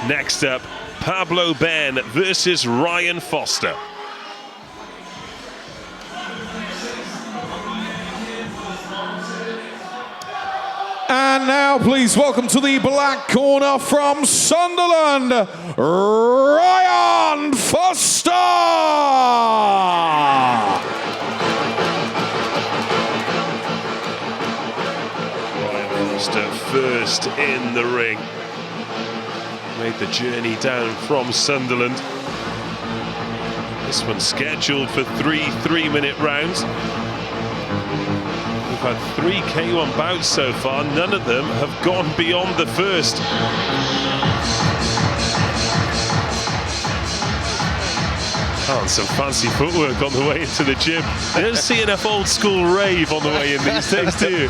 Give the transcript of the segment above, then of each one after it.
Next up, Pablo Ben versus Ryan Foster. And now, please welcome to the black corner from Sunderland, Ryan Foster! Ryan Foster first in the ring. Made the journey down from Sunderland. This one's scheduled for three 3-minute rounds. We've had 3 K1 bouts so far. None of them have gone beyond the first. Oh, and some fancy footwork on the way into the gym. You don't see enough old school rave on the way in these days, do you?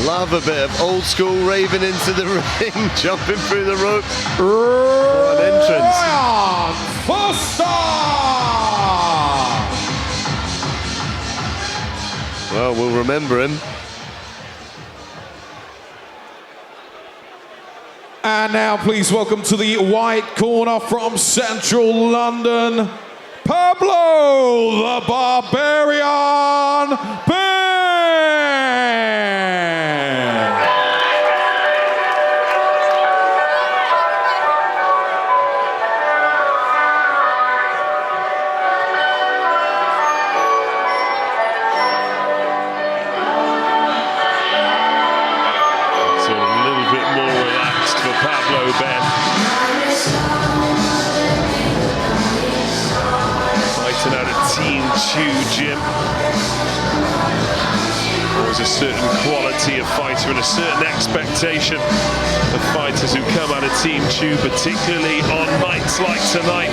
Love a bit of old school raving into the ring, jumping through the ropes. What an entrance. Ryan Foster! Well, we'll remember him. And now, please welcome to the white corner from Central London, Pablo the Barbarian Ben! So a little bit more relaxed for Pablo Ben. Fighting out of Team 2 gym. There's a certain quality of fighter and a certain expectation of fighters who come out of Team 2, particularly on nights like tonight.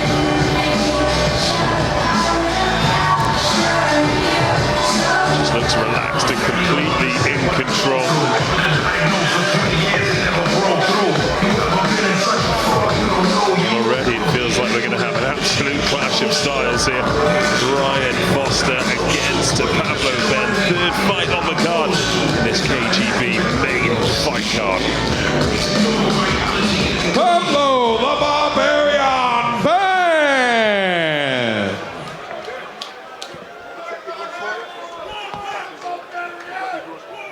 Just looks relaxed and completely in control. Already it feels like we're going to have an absolute clash of styles here. Ryan Foster against Pablo Ben. Third fight on the card in this KGP main fight card. Pablo the Barbarian Ben!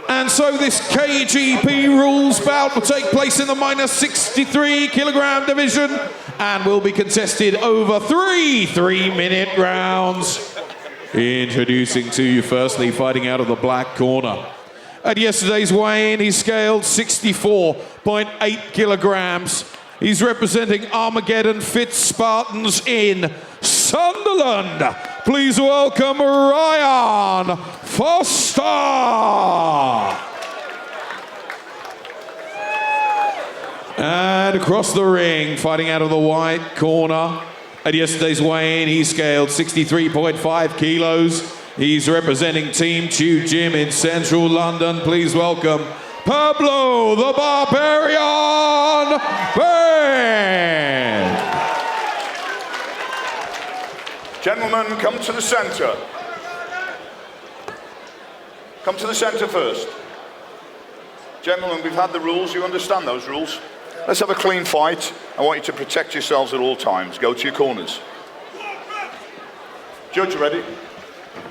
And so this KGP rules bout will take place in the minus 63 kilogram division and will be contested over 3 3-minute rounds. Introducing to you firstly, fighting out of the black corner. At yesterday's weigh-in, he scaled 64.8 kilograms. He's representing Armageddon Fit Spartans in Sunderland. Please welcome Ryan Foster. And across the ring, fighting out of the white corner. At yesterday's weigh-in, he scaled 63.5 kilos. He's representing Team 2 Gym in Central London. Please welcome Pablo the Barbarian Ben! Gentlemen, come to the centre. Come to the centre first. Gentlemen, we've had the rules. You understand those rules? Let's have a clean fight. I want you to protect yourselves at all times. Go to your corners. Judge, ready?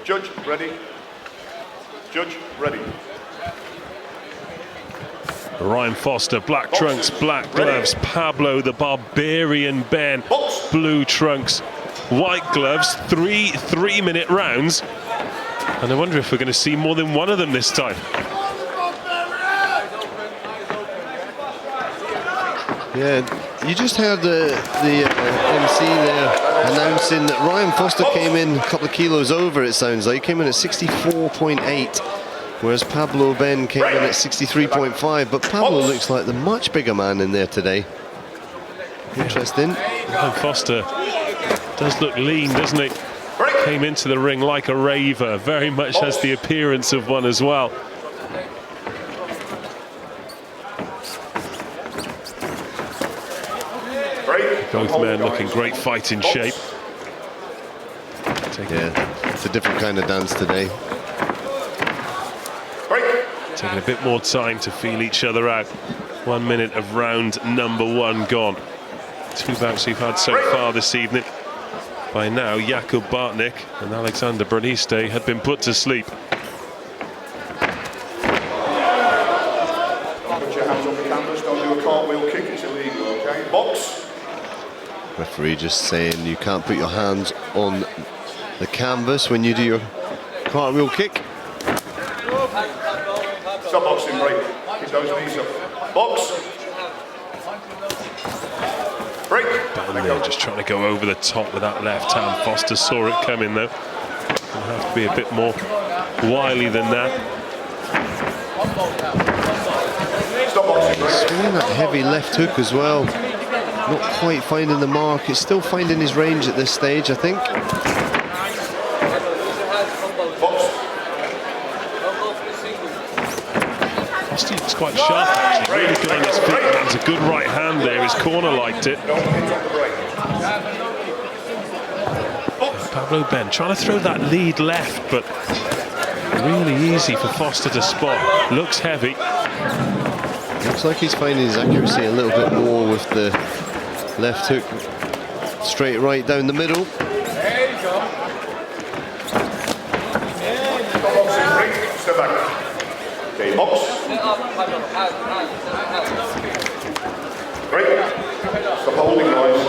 Judge, ready? Judge, ready? Ryan Foster, black trunks, black gloves. Pablo the Barbarian Ben, blue trunks, white gloves. 3 3-minute rounds. And I wonder if we're going to see more than one of them this time. Yeah, you just heard the MC there announcing that Ryan Foster came in a couple of kilos over, it sounds like. He came in at 64.8, whereas Pablo Ben came in at 63.5. But Pablo looks like the much bigger man in there today. Interesting. Ryan Foster does look lean, doesn't he? Came into the ring like a raver, very much has the appearance of one as well. Both men looking great fighting shape. Yeah, it's a different kind of dance today. Taking a bit more time to feel each other out. 1 minute of round number 1 gone. Two bouts we've had so far this evening. By now, Jakub Bartnik and Alexander Bruniste had been put to sleep. Don't put your hands on the canvas, don't do a cartwheel kick, it's illegal, okay? Box. Referee just saying you can't put your hands on the canvas when you do your cartwheel kick. Stop boxing, break. Keep those knees up. Box. Break. Ben there just trying to go over the top with that left hand. Foster saw it coming though. Gonna have to be a bit more wily than that. Stop boxing, break. Swinging that heavy left hook as well. Not quite finding the mark. It's still finding his range at this stage, I think. Foster looks quite sharp actually. Really good on his feet. That's a good right hand there. His corner liked it. Pablo Ben trying to throw that lead left, but really easy for Foster to spot. Looks heavy. Looks like he's finding his accuracy a little bit more with the left hook straight right down the middle. Step back. Okay, box. Break. Stop holding, guys.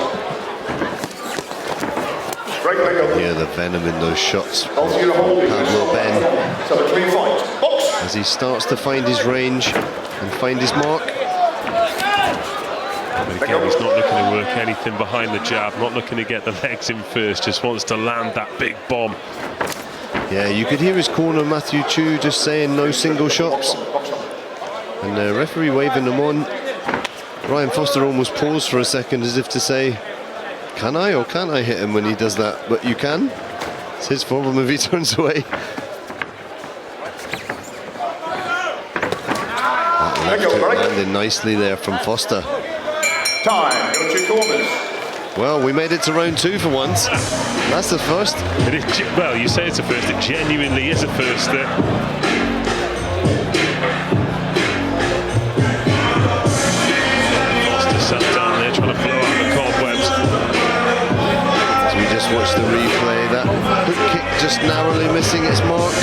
Break, leg up. Yeah, the venom in those shots. Also, you're holding. Pablo Ben, So a clean fight. Box. as he starts to find his range and find his mark. But again, he's not looking to work anything behind the jab, not looking to get the legs in first, just wants to land that big bomb. Yeah, you could hear his corner, Matthew Chu, just saying no single shots. And the referee waving them on. Ryan Foster almost paused for a second as if to say, can I or can't I hit him when he does that? But you can. It's his problem if he turns away. That left hook landing nicely there from Foster. Time. Go to corners. Well, we made it to round 2 for once. That's the first. It is, well, you say it's a first, it genuinely is a first there. Foster sat down there trying to blow out the cobwebs. As we just watched the replay, that hook kick just narrowly missing its mark.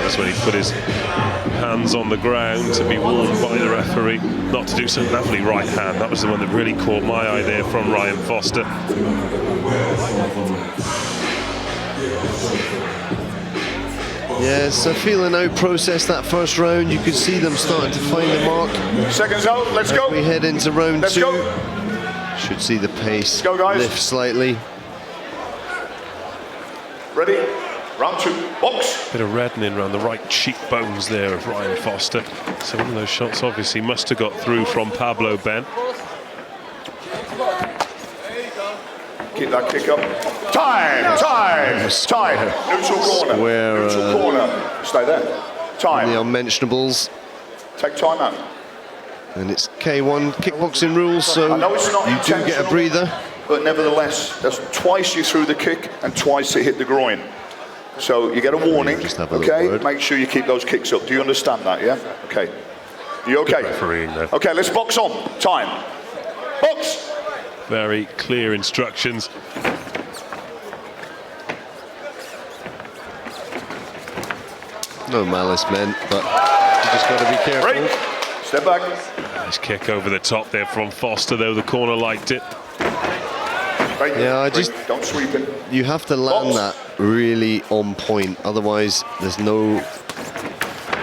That's when he put his hands on the ground to be warned by the referee not to do so. Lovely right hand. That was the one that really caught my eye there from Ryan Foster. Yeah, so feeling out process that first round. You could see them starting to find the mark. Seconds out. Let's go. We head into round Let's 2. go. Should see the pace Go, guys. lift slightly. Ready? Round 2. Box. Bit of reddening around the right cheekbones there of Ryan Foster. So one of those shots obviously must have got through from Pablo Ben. Keep that kick up. Time. Time. Time. Neutral corner. Square, Neutral corner. Stay there. Time. The unmentionables. Take time out. And it's K1 kickboxing rules, so I know it's not you do get a intentional, breather. but nevertheless, that's twice you threw the kick and twice it hit the groin. So you get a warning, Just have a little okay? word. Make sure you keep those kicks up. Do you understand that, yeah? Okay. You okay? Refereeing there. Okay, let's box on. Time. Box! Very clear instructions. No malice meant, but you just got to be careful. Break. Step back. Nice kick over the top there from Foster, though the corner liked it. Break. Yeah, I Break. just- Don't sweep it. You have to land Box. that really on point, otherwise there's no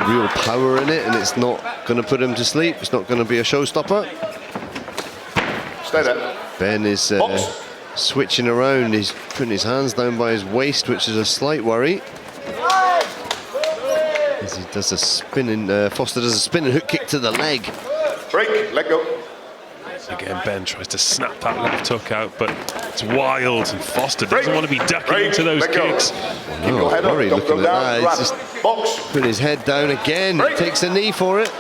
real power in it and it's not going to put him to sleep. It's not going to be a showstopper. Stay there. Ben is Box. switching around. He's putting his hands down by his waist, which is a slight worry. As he does a spinning, Foster does a spinning hook kick to the leg. Break. Let go. Again, Ben tries to snap that left hook out, but it's wild, and Foster doesn't Break. want to be ducking Break. into those Let go. kicks. Keep your head up. worry Don't looking go at down. that. Grab. It's just Box. putting his head down again. Break. Takes a knee for it.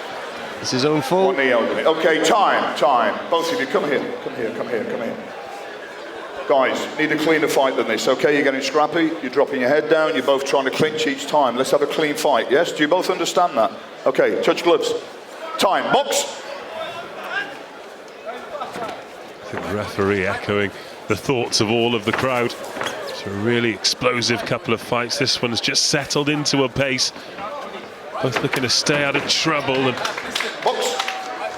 It's his own fault. One knee only. Okay, time. Time. Both of you, come here. Come here. Come here. Come here. Guys, need a cleaner fight than this, okay? You're getting scrappy, you're dropping your head down, you're both trying to clinch each time. Let's have a clean fight, yes? Do you both understand that? Okay, touch gloves. Time, box! I think the referee echoing the thoughts of all of the crowd. It's a really explosive couple of fights. This one's just settled into a pace. Both looking to stay out of trouble. And box!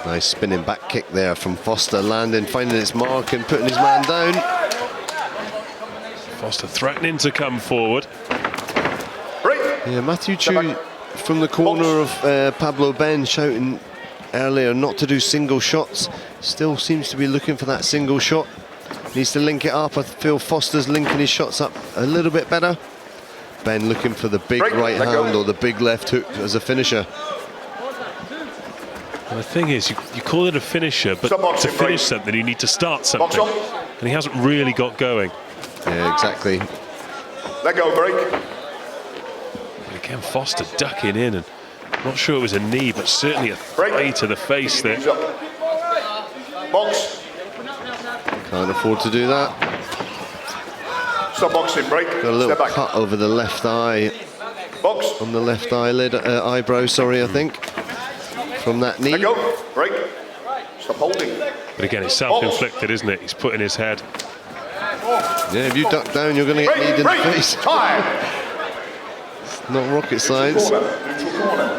Nice spinning back kick there from Foster, landing, finding its mark and putting his man down. Foster threatening to come forward. Yeah, Matthew Chu from the corner of Pablo Ben shouting earlier not to do single shots. Still seems to be looking for that single shot. Needs to link it up. I feel Foster's linking his shots up a little bit better. Ben looking for the big right hand or the big left hook as a finisher. And the thing is, you call it a finisher, but to finish something, you need to start something. And he hasn't really got going. Yeah, exactly. Let go, break. And again, Foster ducking in, and I'm not sure it was a knee, but certainly a thigh to the face there. Box. Can't afford to do that. Stop boxing, break. Got a little cut over the left eye. Box. On the left eyelid, eyebrow, sorry, I think. From that knee. Let go, break. Stop holding. But again, it's self-inflicted, isn't it? He's putting his head. Yeah, if you duck down, you're going to get kneed in the face. Time. It's not rocket science. Neutral corner.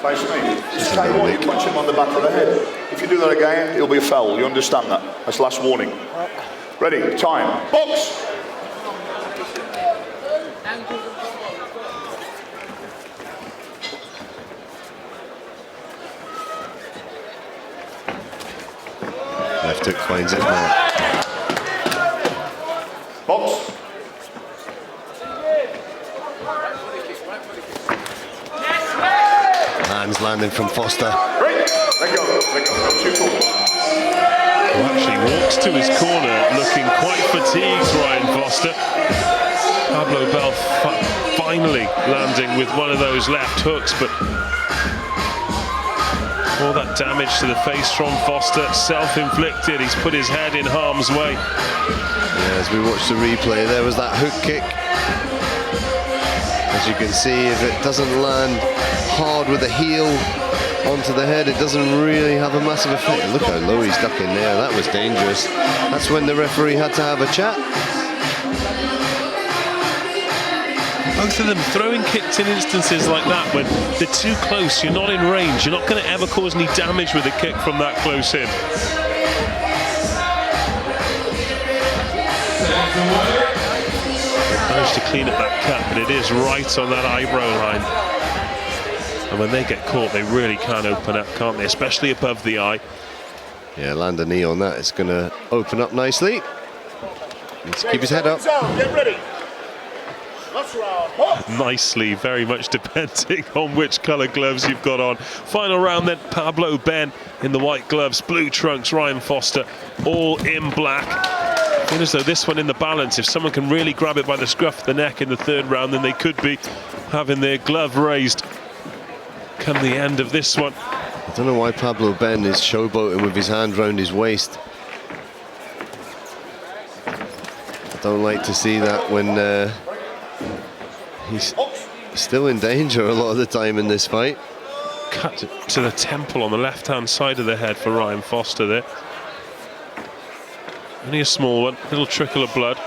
Face me. Just tell you what, you punch him on the back of the head. If you do that again, it'll be a foul. You understand that? That's last warning. Ready, time. Box. Left hook finds its mark. Box. Hands landing from Foster. Break. Let go. Who actually walks to his corner looking quite fatigued, Ryan Foster. Pablo Bell finally landing with one of those left hooks, but all that damage to the face from Foster, self-inflicted. He's put his head in harm's way. Yeah, as we watch the replay, there was that hook kick. As you can see, if it doesn't land hard with the heel onto the head, it doesn't really have a massive effect. Look how low he's ducking there. That was dangerous. That's when the referee had to have a chat. Both of them throwing kicks in instances like that when they're too close, you're not in range, you're not going to ever cause any damage with a kick from that close in. Managed to clean up that cut, but it is right on that eyebrow line. And when they get caught, they really can open up, can't they? Especially above the eye. Yeah, land a knee on that. It's going to open up nicely. Needs to keep his head up. Get ready. Nicely, very much depending on which colour gloves you've got on. Final round then, Pablo Ben in the white gloves, blue trunks, Ryan Foster all in black. I feel as though this one in the balance, if someone can really grab it by the scruff of the neck in the third round, then they could be having their glove raised come the end of this one. I don't know why Pablo Ben is showboating with his hand round his waist. I don't like to see that when he's still in danger a lot of the time in this fight. Cut to the temple on the left-hand side of the head for Ryan Foster there. Only a small one, little trickle of blood.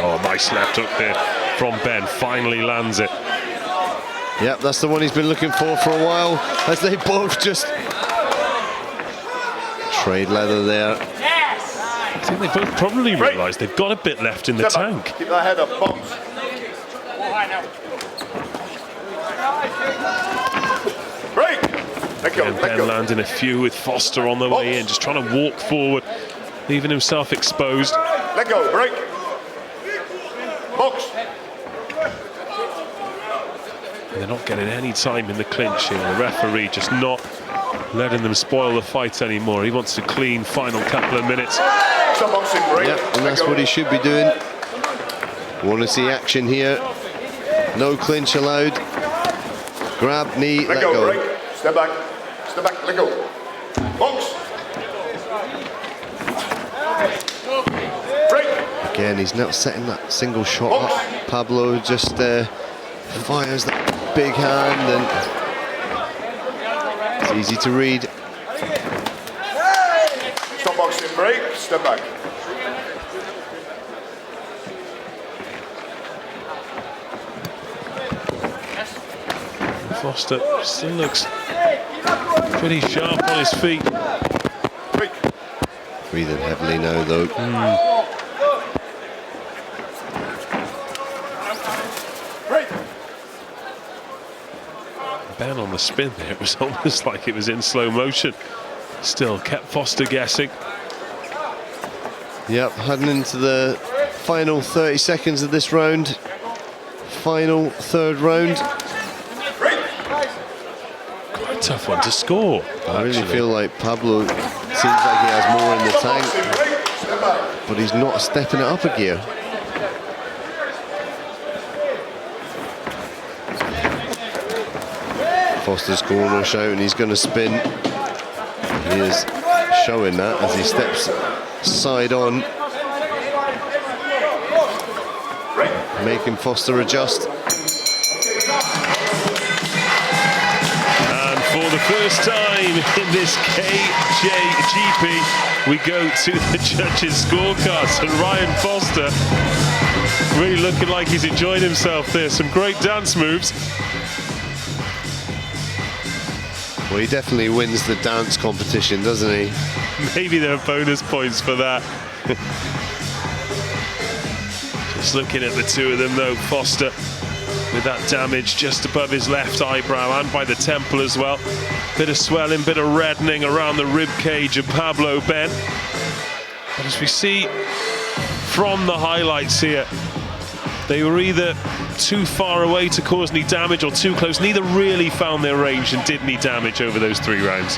Oh, nice left hook there from Ben, finally lands it. Yep, that's the one he's been looking for a while, as they both just trade leather there. I think they both probably realise they've got a bit left in the tank. Keep that head up, box. Break. Let go, And let Ben go. landing a few with Foster on the way in, just trying to walk forward, leaving himself exposed. Let go, break. Box. And they're not getting any time in the clinch here. The referee just not letting them spoil the fight anymore. He wants a clean final couple of minutes. Stop boxing, break. Yep, and that's what he should be doing. Want to see action here. No clinch allowed. Grab, knee, let go. Break. Step back, let go. Box. Break. Again, he's not setting that single shot up. Pablo just fires that big hand, and it's easy to read. Stop boxing, break, step back. Foster still looks pretty sharp on his feet. Break. Breathing heavily now, though. Ben on the spin there, it was almost like it was in slow motion. Still kept Foster guessing. Yep, heading into the final 30 seconds of this round. Final third round. Quite a tough one to score. I really feel like Pablo seems like he has more in the tank, but he's not stepping it up a gear. Foster's corner shouting he's going to spin. He is showing that as he steps side on, making Foster adjust. And for the first time in this KGP, we go to the judges' scorecards, and Ryan Foster really looking like he's enjoying himself there. Some great dance moves. Well, he definitely wins the dance competition, doesn't he? Maybe there are bonus points for that. Just looking at the two of them though, Foster with that damage just above his left eyebrow and by the temple as well. Bit of swelling, bit of reddening around the rib cage of Pablo Ben. But as we see from the highlights here, they were either too far away to cause any damage or too close. Neither really found their range and did any damage over those 3 rounds.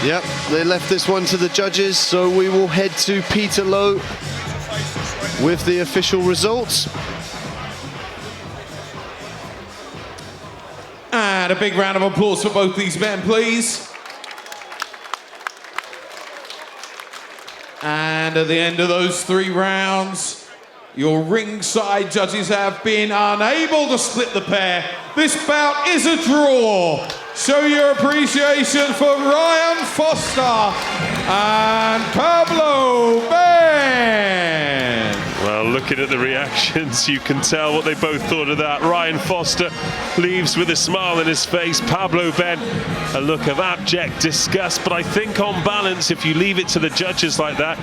Yep, they left this one to the judges, so we will head to Peter Lowe with the official results. And a big round of applause for both these men, please. And at the end of those 3 rounds, your ringside judges have been unable to split the pair. This bout is a draw. Show your appreciation for Ryan Foster and Pablo Ben. Well, looking at the reactions, you can tell what they both thought of that. Ryan Foster leaves with a smile on his face. Pablo Ben, a look of abject disgust. But I think on balance, if you leave it to the judges like that,